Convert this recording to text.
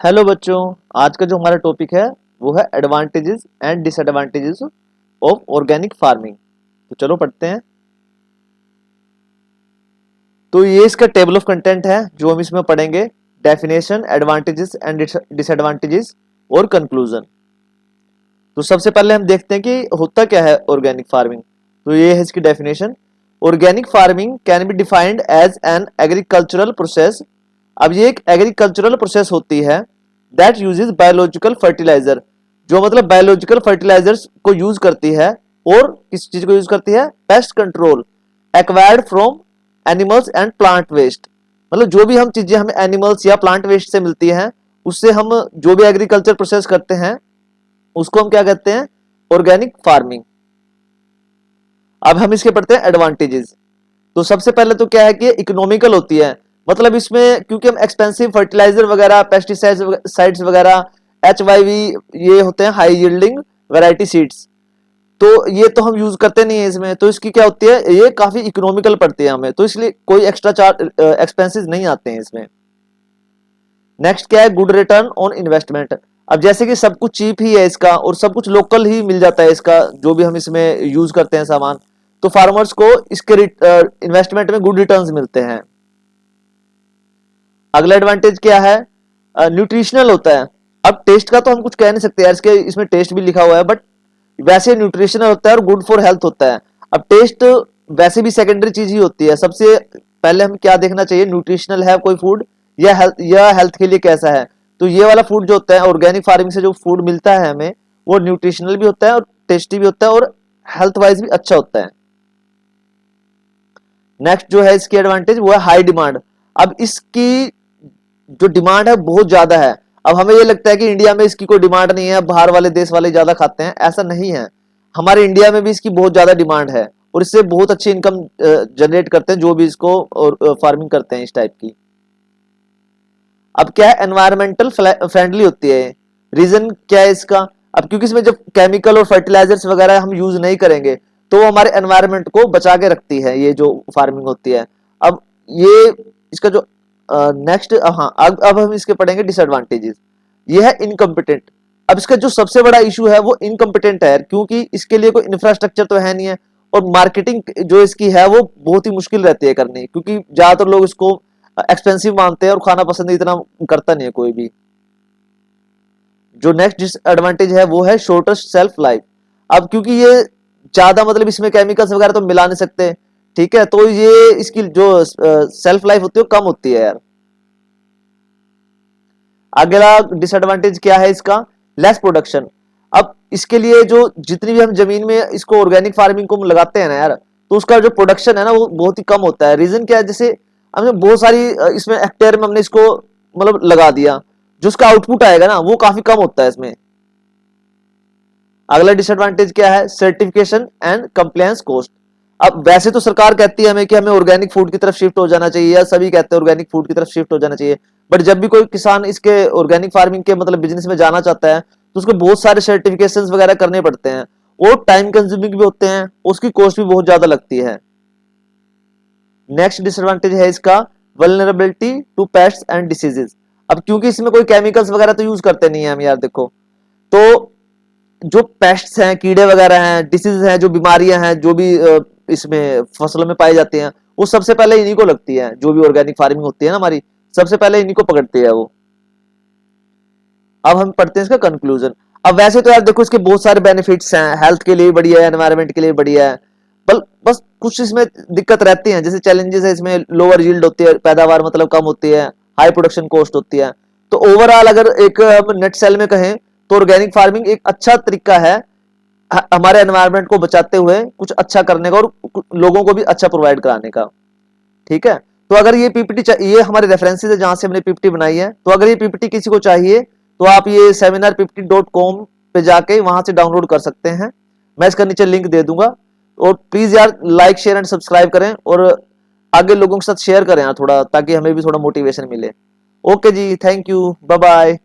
Hello बच्चों। आज का जो हमारा टॉपिक है वो है advantages and disadvantages of organic farming. तो चलो पढ़ते हैं। तो ये इसका टेबल ऑफ कंटेंट है जो हम इसमें पढ़ेंगे। डेफिनेशन, एडवांटेजेस एंड डिसएडवांटेजेस और कंक्लूजन। तो सबसे पहले हम देखते हैं कि होता क्या है ऑर्गेनिक फार्मिंग। तो ये है इसकी definition. Organic farming can be defined as an agricultural process. अब ये एक एग्रीकल्चरल प्रोसेस होती है दैट यूजेस बायोलॉजिकल फर्टिलाइजर, जो मतलब बायोलॉजिकल फर्टिलाइजर्स को यूज करती है। और किस चीज को यूज करती है? Pest control acquired from animals and plant waste. मतलब जो भी हम चीजें हमें एनिमल्स या प्लांट वेस्ट से मिलती हैं, उससे हम जो भी एग्रीकल्चर प्रोसेस करते हैं उसको हम क्या कहते हैं? Organic farming. अब हम इसके पढ़ते हैं एडवांटेजेस। तो सबसे पहले तो क्या है कि इकोनॉमिकल होती है। मतलब इसमें क्योंकि हम एक्सपेंसिव फर्टिलाइजर वगैरह, पेस्टिसाइड्स वगैरह, HYV, ये होते हैं हाई यील्डिंग वैरायटी सीड्स, तो ये तो हम यूज करते नहीं है इसमें। तो इसकी क्या होती है, ये काफी इकोनॉमिकल पड़ती है हमें, तो इसलिए कोई एक्स्ट्रा चार्ज एक्सपेंसेस नहीं आते हैं इसमें। नेक्स्ट क्या है? Good return on investment. अब जैसे कि सब कुछ चीप ही है इसका और सब कुछ लोकल ही मिल जाता है इसका, जो भी हम इसमें यूज करते हैं सामान, तो फार्मर्स को इसके इन्वेस्टमेंट में गुड रिटर्न्स मिलते हैं। अगला एडवांटेज क्या है? न्यूट्रिशनल होता है। अब टेस्ट का तो हम कुछ कह नहीं सकते यार, इसके इसमें टेस्ट भी लिखा हुआ है, बट वैसे न्यूट्रिशनल होता है और गुड फॉर हेल्थ होता है। अब टेस्ट वैसे भी सेकेंडरी चीज ही होती है। सबसे पहले हम क्या देखना चाहिए, न्यूट्रिशनल है कोई फूड या हेल्थ के लिए कैसा है। तो ये वाला फूड जो होता है ऑर्गेनिक फार्मिंग से जो फूड मिलता है हमें, वो न्यूट्रिशनल भी होता है और टेस्टी भी होता है और हेल्थ वाइज भी अच्छा होता है। नेक्स्ट जो है इसकी एडवांटेज वो है हाई डिमांड। अब इसकी जो डिमांड है बहुत ज्यादा है। अब हमें ये लगता है कि इंडिया में इसकी कोई डिमांड नहीं है, बाहर वाले देश वाले ज्यादा खाते हैं, ऐसा नहीं है। हमारे इंडिया में भी इसकी बहुत ज्यादा डिमांड है और इससे बहुत अच्छी इनकम जनरेट करते हैं जो भी इसको और फार्मिंग करते हैं इस टाइप की। अब क्या है? एनवायरमेंटल फ्रेंडली होती है। रीजन क्या है इसका? अब क्योंकि इसमें जब केमिकल और फर्टिलाइजर्स वगैरह हम यूज नहीं करेंगे तो वो हमारे एनवायरमेंट को बचा के रखती है, ये जो फार्मिंग होती है। अब ये इसका जो नेक्स्ट, हाँ, अब हम इसके पढ़ेंगे डिसएडवांटेजेस। ये है इनकम्पिटेंट। अब इसका जो सबसे बड़ा इशू है वो इनकम्पिटेंट है, क्योंकि इसके लिए कोई इंफ्रास्ट्रक्चर तो है नहीं है और मार्केटिंग जो इसकी है वो बहुत ही मुश्किल रहती है करनी, क्योंकि ज्यादातर लोग इसको एक्सपेंसिव मानते हैं और खाना पसंद इतना करता नहीं है कोई भी। जो नेक्स्ट डिसएडवांटेज है वो है शॉर्टेस्ट सेल्फ लाइफ। अब क्योंकि ये ज्यादा मतलब इसमें केमिकल्स वगैरह तो मिला नहीं सकते, ठीक है, तो ये इसकी जो सेल्फ लाइफ होती है वो कम होती है यार। अगला डिसएडवांटेज क्या है इसका? Less production. अब इसके लिए जो जितनी भी हम जमीन में इसको ऑर्गेनिक फार्मिंग को लगाते हैं ना यार, तो उसका जो प्रोडक्शन है ना वो बहुत ही कम होता है। रीजन क्या है? जैसे हमने बहुत सारी इसमें हेक्टेयर में हमने इसको मतलब लगा दिया, जो उसका आउटपुट आएगा ना वो काफी कम होता है इसमें। अगला डिसएडवांटेज क्या है? Certification and compliance cost. अब वैसे तो सरकार कहती है हमें कि हमें ऑर्गेनिक फूड की तरफ शिफ्ट हो जाना चाहिए, या सभी कहते हैं ऑर्गेनिक फूड की तरफ शिफ्ट हो जाना चाहिए, बट जब भी कोई किसान इसके ऑर्गेनिक फार्मिंग के मतलब बिजनेस में जाना चाहता है तो उसको बहुत सारे सर्टिफिकेशंस वगैरह करने पड़ते हैं और टाइम कंज्यूमिंग भी होते हैं, उसकी कॉस्ट भी बहुत ज्यादा लगती है। नेक्स्ट डिसएडवांटेज है इसका vulnerability to pests and diseases. अब क्योंकि इसमें कोई केमिकल्स वगैरह तो यूज करते नहीं है हम यार, देखो, तो जो पेस्ट्स हैं, कीड़े वगैरह हैं, डिसीज हैं, जो बीमारियां हैं, जो भी इसमें फसलों में पाई जाती हैं, वो सबसे पहले इन्हीं को लगती है। जो भी ऑर्गेनिक फार्मिंग होती है ना हमारी, सबसे पहले इन्हीं को पकड़ती है वो। अब हम पढ़ते हैं इसका कंक्लूजन। अब वैसे तो यार देखो इसके बहुत सारे बेनिफिट्स हैं, हेल्थ के लिए बढ़िया है, एनवायरनमेंट के लिए बढ़िया है, बस कुछ इसमें दिक्कत रहती है। जैसे चैलेंजेस है इसमें, लोअर यील्ड होती है, पैदावार मतलब कम होती है, हाई प्रोडक्शन कॉस्ट होती है। तो ओवरऑल अगर एक हम नेट सेल में कहें तो ऑर्गेनिक फार्मिंग एक अच्छा तरीका है हमारे एनवायरनमेंट को बचाते हुए कुछ अच्छा करने का और लोगों को भी अच्छा प्रोवाइड कराने का। ठीक है, तो अगर ये पीपीटी, ये हमारे रेफरेंसेस है जहां से हमने पीपीटी बनाई है, तो अगर ये पीपीटी किसी को चाहिए तो आप ये seminarppt.com पे जाके वहां से डाउनलोड कर सकते हैं। मैं इसका नीचे लिंक दे दूंगा। और प्लीज यार लाइक, शेयर एंड सब्सक्राइब करें और आगे लोगों के साथ शेयर करें यार थोड़ा, ताकि हमें भी थोड़ा मोटिवेशन मिले। ओके जी, थैंक यू, बाय बाय।